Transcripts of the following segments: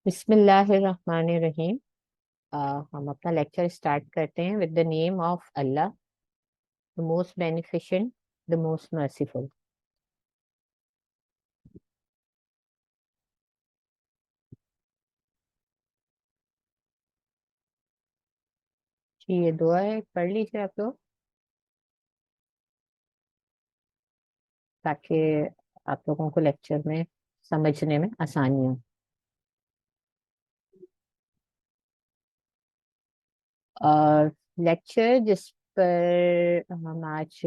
बिस्मिल्लाहिर्रहमानिर्रहीम। हम अपना लेक्चर स्टार्ट करते हैं with the name of Allah, the most beneficent, the most merciful. जी, ये दुआ है, पढ़ लीजिए आप लोग ताकि आप लोगों को लेक्चर में समझने में आसानी हो। और लेक्चर जिस पर हम आज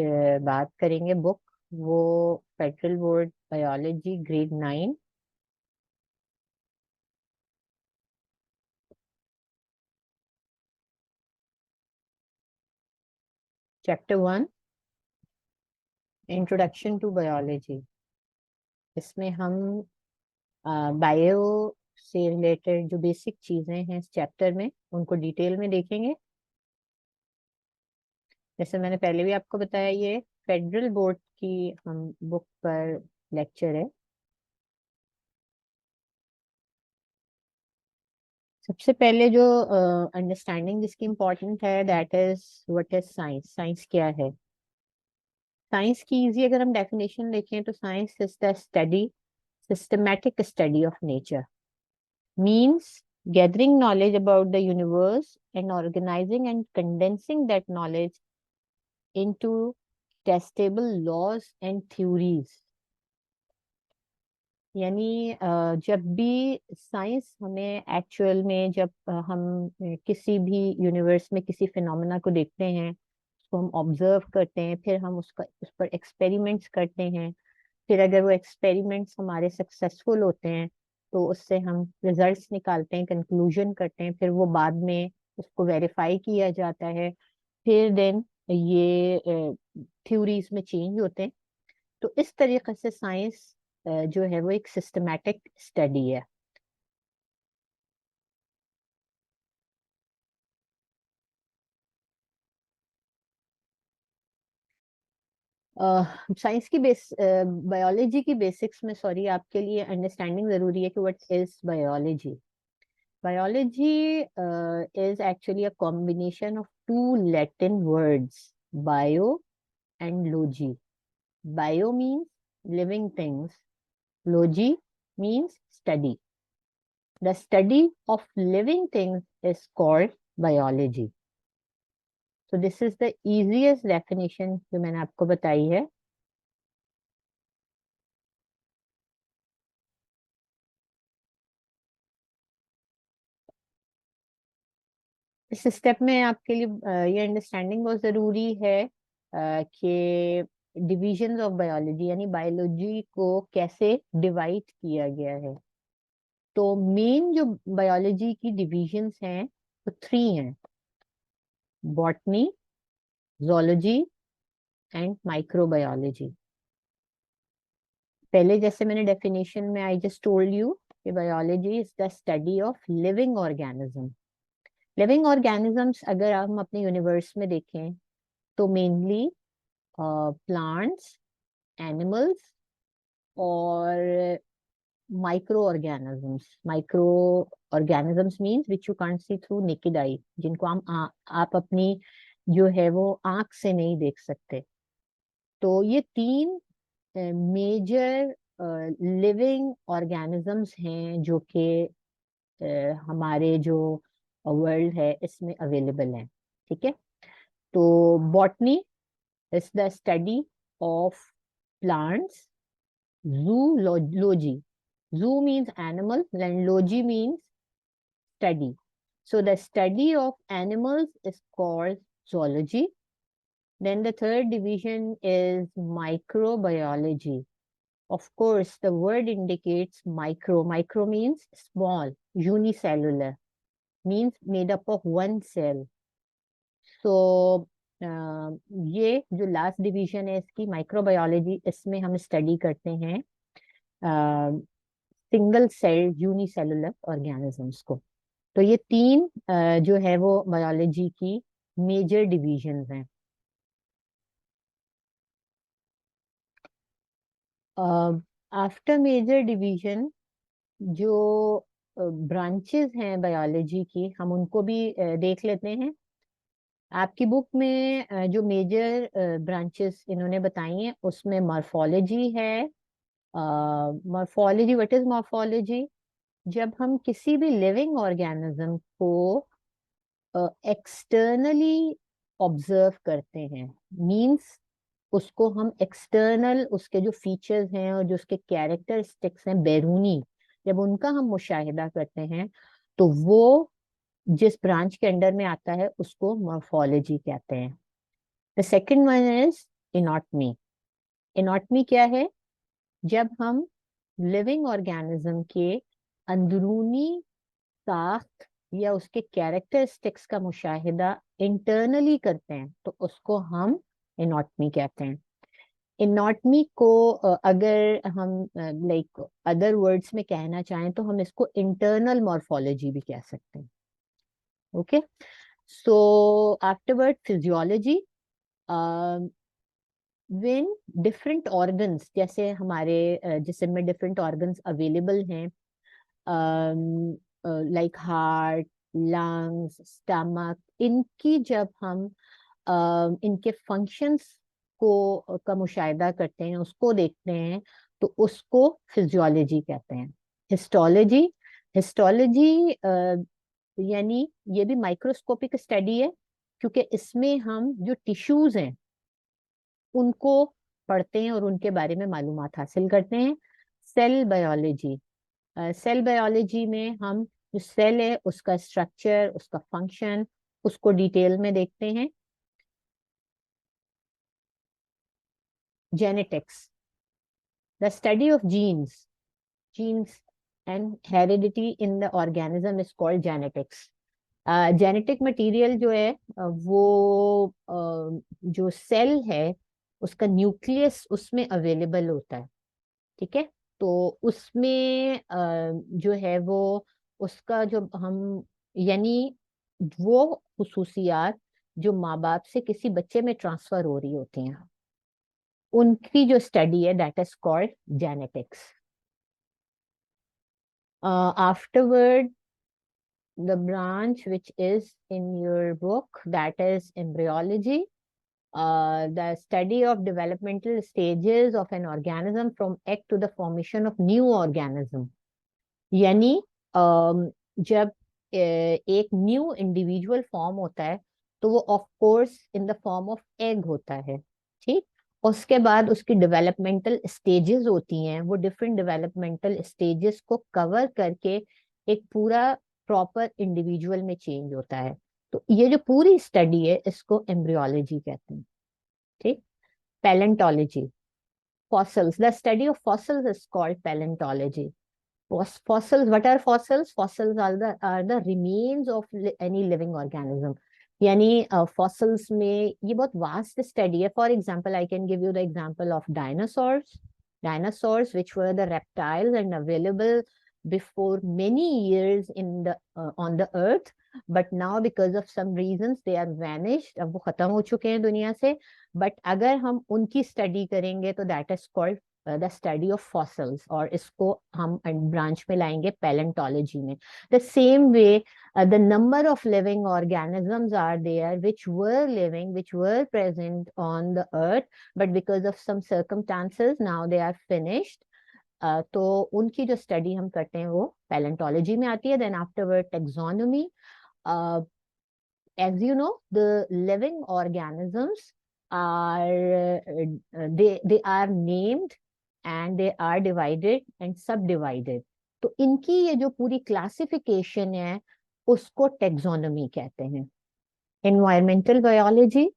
बात करेंगे बुक, वो federal board biology grade 9, chapter 1, introduction to biology. इसमें हम बायो से रिलेटेड जो बेसिक चीजें हैं इस चैप्टर में उनको डिटेल में देखेंगे। जैसे मैंने पहले भी आपको बताया, ये फेडरल बोर्ड की हम बुक पर लेक्चर है। सबसे पहले जो अंडरस्टैंडिंग जिसकी इम्पोर्टेंट है, that is what is science. Science क्या है? साइंस की इजी अगर हम डेफिनेशन देखें तो science is the study, systematic study of nature. Means gathering knowledge about the universe and organizing and condensing that knowledge into testable laws and theories। यानी जब भी साइंस हमें एक्चुअल में, जब हम किसी भी यूनिवर्स में किसी फिनोमेना को देखते हैं, उसको हम ऑब्जर्व करते हैं, फिर हम उस पर एक्सपेरिमेंट्स करते हैं, फिर अगर वो एक्सपेरिमेंट्स हमारे सक्सेसफुल होते हैं तो उससे हम रिजल्ट्स निकालते हैं, कंक्लूजन करते हैं, फिर वो बाद में उसको वेरीफाई किया जाता है, फिर देन ये थ्योरीज में चेंज होते हैं। तो इस तरीके से साइंस जो है वो एक सिस्टमैटिक स्टडी है। साइंस की बायोलॉजी की बेसिक्स में, सॉरी, आपके लिए अंडरस्टैंडिंग जरूरी है कि what is biology. Biology is actually a combination of two Latin words, bio and logi. Bio means living things, logi means study. The study of living things is called biology. So this is the easiest definition जो मैंने आपको बताई है। इस step में आपके लिए ये अंडरस्टैंडिंग बहुत ज़रूरी है कि डिविजन ऑफ बायोलॉजी, यानी बायोलॉजी को कैसे डिवाइड किया गया है। तो मेन जो बायोलॉजी की डिविजन्स हैं वो थ्री हैं: बॉटनी, जोलॉजी एंड माइक्रोबायोलॉजी। पहले जैसे मैंने डेफिनेशन में आई जस्ट टोल्ड यू कि biology is the study of living organism. Living organisms अगर हम अपने यूनिवर्स में देखें तो मेनली प्लांट्स, एनिमल्स और micro organisms. Micro organisms means which you can't see through naked eye, जिनको आप अपनी जो है वो आंख से नहीं देख सकते। तो ये तीन मेजर लिविंग ऑर्गेनिजम्स हैं जो कि हमारे जो वर्ल्ड है इसमें अवेलेबल हैं। ठीक है। तो botany is the study of plants. Zoology. Zoo means animal, and logy means study. So the study of animals is called zoology. Then the third division is microbiology. Of course, the word indicates micro. Micro means small, unicellular, means made up of one cell. So ये जो last division है इसकी microbiology, इसमें हम study करते हैं single cell unicellular organisms को। तो ये तीन जो है वो बायोलॉजी की मेजर डिवीजन्स हैं। आफ्टर मेजर डिवीजन जो ब्रांचेस हैं बायोलॉजी की, हम उनको भी देख लेते हैं। आपकी बुक में जो मेजर ब्रांचेस इन्होंने बताई हैं उसमें मॉर्फोलॉजी है। Morphology, what is morphology? जब हम किसी भी लिविंग ऑर्गेनिज्म को एक्सटर्नली ऑब्जर्व करते हैं, मींस उसको हम एक्सटर्नल, उसके जो फीचर्स हैं और जो उसके कैरेक्टरिस्टिक्स हैं बैरूनी, जब उनका हम मुशाहिदा करते हैं तो वो जिस ब्रांच के अंडर में आता है उसको मॉर्फोलॉजी कहते हैं। The second one is anatomy. Anatomy क्या है? जब हम लिविंग ऑर्गेनिज्म के अंदरूनी साख्त या उसके कैरेक्टरिस्टिक्स का मुशाहिदा इंटरनली करते हैं तो उसको हम एनाटॉमी कहते हैं। एनाटॉमी को अगर हम लाइक अदर वर्ड्स में कहना चाहें तो हम इसको इंटरनल मॉर्फोलॉजी भी कह सकते हैं। Okay, so afterward physiology, when different organs, जैसे हमारे जिस्म में डिफरेंट ऑर्गन्स अवेलेबल हैं, लाइक हार्ट, लंग्स, स्टमक, इनकी जब हम इनके फंक्शंस को का मुशाहिदा करते हैं, उसको देखते हैं तो उसको फिजियोलॉजी कहते हैं। हिस्टोलॉजी, हिस्टोलॉजी यानी ये भी माइक्रोस्कोपिक स्टडी है, क्योंकि इसमें हम जो टिश्यूज हैं उनको पढ़ते हैं और उनके बारे में मालूमात हासिल करते हैं। सेल बायोलॉजी, सेल बायोलॉजी में हम जो सेल है उसका स्ट्रक्चर, उसका फंक्शन, उसको डिटेल में देखते हैं। Genetics, the study of genes, genes and heredity in the organism is called genetics. Genetic material जो है वो जो सेल है उसका न्यूक्लियस उसमें अवेलेबल होता है, ठीक है। तो उसमें जो है वो उसका जो हम यानी वो खुसूसियात जो माँ बाप से किसी बच्चे में ट्रांसफर हो रही होती हैं, उनकी जो स्टडी है that is called genetics. Afterward, the branch which is in your book, that is embryology, the study of developmental stages of an organism from egg to the formation of new organism। यानी जब एक new individual form होता है तो वो of course in the form of egg होता है, ठीक। उसके बाद उसकी डेवलपमेंटल स्टेजेस होती हैं, वो डिफरेंट डेवलपमेंटल स्टेजेस को कवर करके एक पूरा प्रॉपर इंडिविजुअल में चेंज होता है। तो ये जो पूरी स्टडी है इसको एम्ब्रियोलॉजी कहते हैं, ठीक। Palaeontology, fossils, the study of fossils is called palaeontology. Fossils, what are fossils? Fossils are the remains of any living organism। यानी fossils में ये बहुत vast study है। For example, I can give you the example of dinosaurs, dinosaurs which were the reptiles and available before many years in the on the earth, but now because of some reasons they are vanished, अब वो खत्म हो चुके हैं दुनिया से। but अगर हम उनकी स्टडी करेंगे तो that is called the study of fossils, और इसको हम ब्रांच में लाएंगे पैलेंटोलॉजी में। The same way the number of living organisms are there which were living, which were present on the earth, but because of some circumstances now they are finished। तो उनकी जो study हम करते हैं वो पैलेंटोलॉजी में आती है। Then afterward taxonomy, as you know the living organisms are they are named and they are divided and subdivided। तो इनकी ये जो पूरी क्लासिफिकेशन है उसको टेक्सोनोमी कहते हैं। Environmental biology,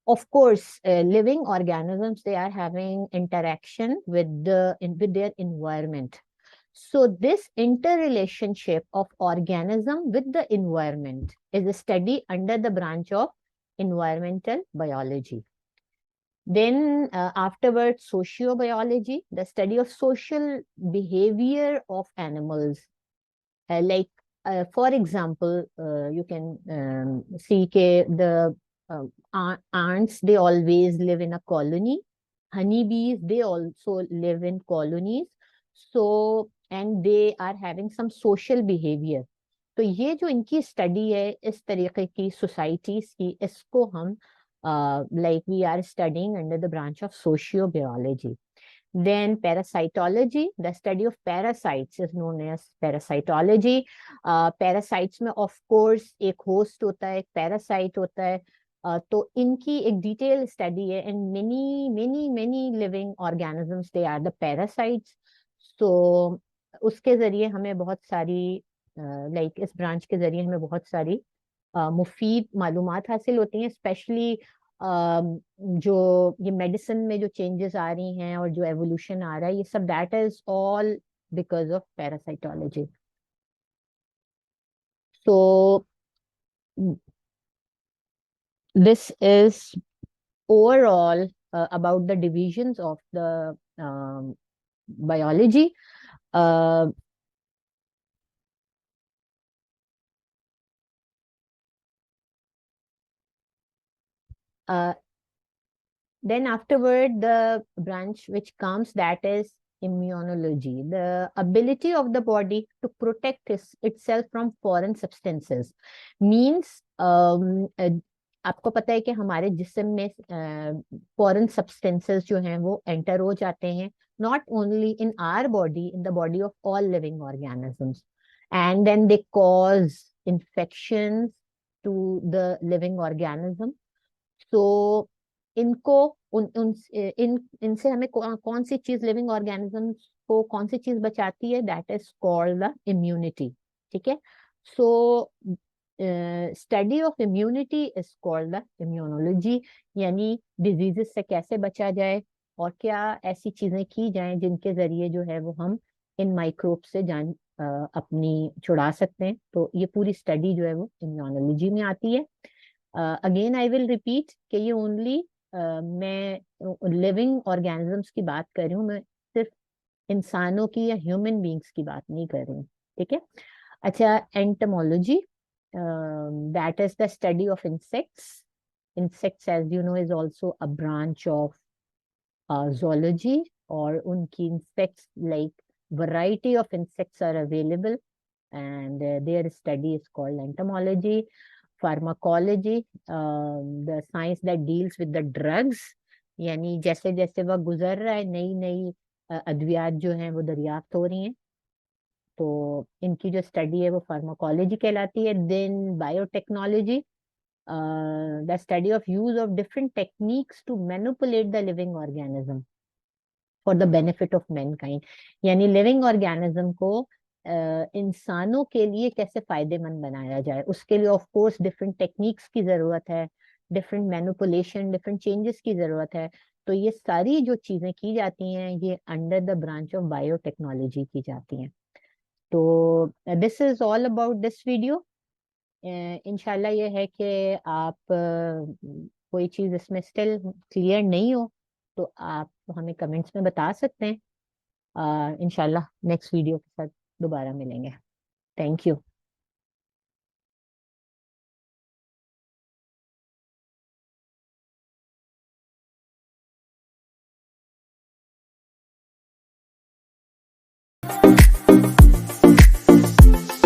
of course living organisms they are having interaction with with their environment, so this interrelationship of organism with the environment is a study under the branch of environmental biology। Then afterwards, sociobiology, the study of social behavior of animals. Like, for example, you can see the ants, they always live in a colony. Honeybees, they also live in colonies. So and they are having some social behaviour. तो ये जो इनकी study है इस तरीके की societies की, इसको हम like we are studying under the branch of socio biology. Then parasitology, the study of parasites is known as parasitology. Parasites में of course एक host होता है, एक parasite होता है। तो इनकी एक डिटेल स्टडी है, and many living organisms they are the parasites. So उसके जरिए हमें बहुत सारी लाइक इस ब्रांच के जरिए हमें बहुत सारी मुफीद मालूमात हासिल होती हैं, स्पेशली जो ये मेडिसिन में जो चेंजेस आ रही हैं और जो एवोल्यूशन आ रहा है, ये सब that is all because of parasitology. So this is overall about the divisions of the biology. Uh, uh, Then afterward, the branch which comes, that is immunology, the ability of the body to protect itself from foreign substances. Means आपको पता है कि हमारे जिस्म में foreign substances जो हैं वो एंटर हो जाते हैं, not only in our body, in the body of all living organisms, and then they cause infections to the living organism. So इनको इनसे हमें कौन सी चीज, लिविंग ऑर्गेनिजम्स को कौन सी चीज बचाती है, that is called the immunity. ठीक है। So study of immunity is called the immunology, यानी डिजीजेस से कैसे बचा जाए और क्या ऐसी चीजें की जाएं जिनके जरिए जो है वो हम इन माइक्रोब से जान अपनी छुड़ा सकते हैं। तो ये पूरी स्टडी जो है वो इम्यूनोलॉजी में आती है। अगेन आई विल रिपीट कि ये ओनली मैं लिविंग ऑर्गेनिजम्स की बात कर रही हूँ, मैं सिर्फ इंसानों की या ह्यूमन बींग्स की बात नहीं कर रही हूँ। ठीक है। अच्छा, entomology, that is the study of insects. Insects as you know is also a branch of zoology, और उनकी insects like variety of insects are available, and their study is called entomology. Pharmacology, the science that deals with the drugs, यानी जैसे जैसे वह गुजर रहा है नई नई अद्वियात जो हैं वो दरियाफ्त हो रही हैं, तो इनकी जो स्टडी है वो फार्माकोलॉजी कहलाती है। Then biotechnology, the study of use of different techniques to manipulate the living organism for the benefit of mankind, यानी लिविंग ऑर्गेनिज्म को इंसानों के लिए कैसे फायदेमंद बनाया जाए, उसके लिए ऑफ कोर्स डिफरेंट टेक्निक्स की जरूरत है, डिफरेंट मैनिपुलेशन, डिफरेंट चेंजेस की जरूरत है। तो ये सारी जो चीजें की जाती हैं ये under the branch of biotechnology की जाती हैं। तो this is all about this video. इंशाल्लाह ये है कि आप कोई चीज इसमें स्टिल क्लियर नहीं हो तो आप हमें कमेंट्स में बता सकते हैं। इंशाल्लाह नेक्स्ट वीडियो के साथ दोबारा मिलेंगे। Thank you.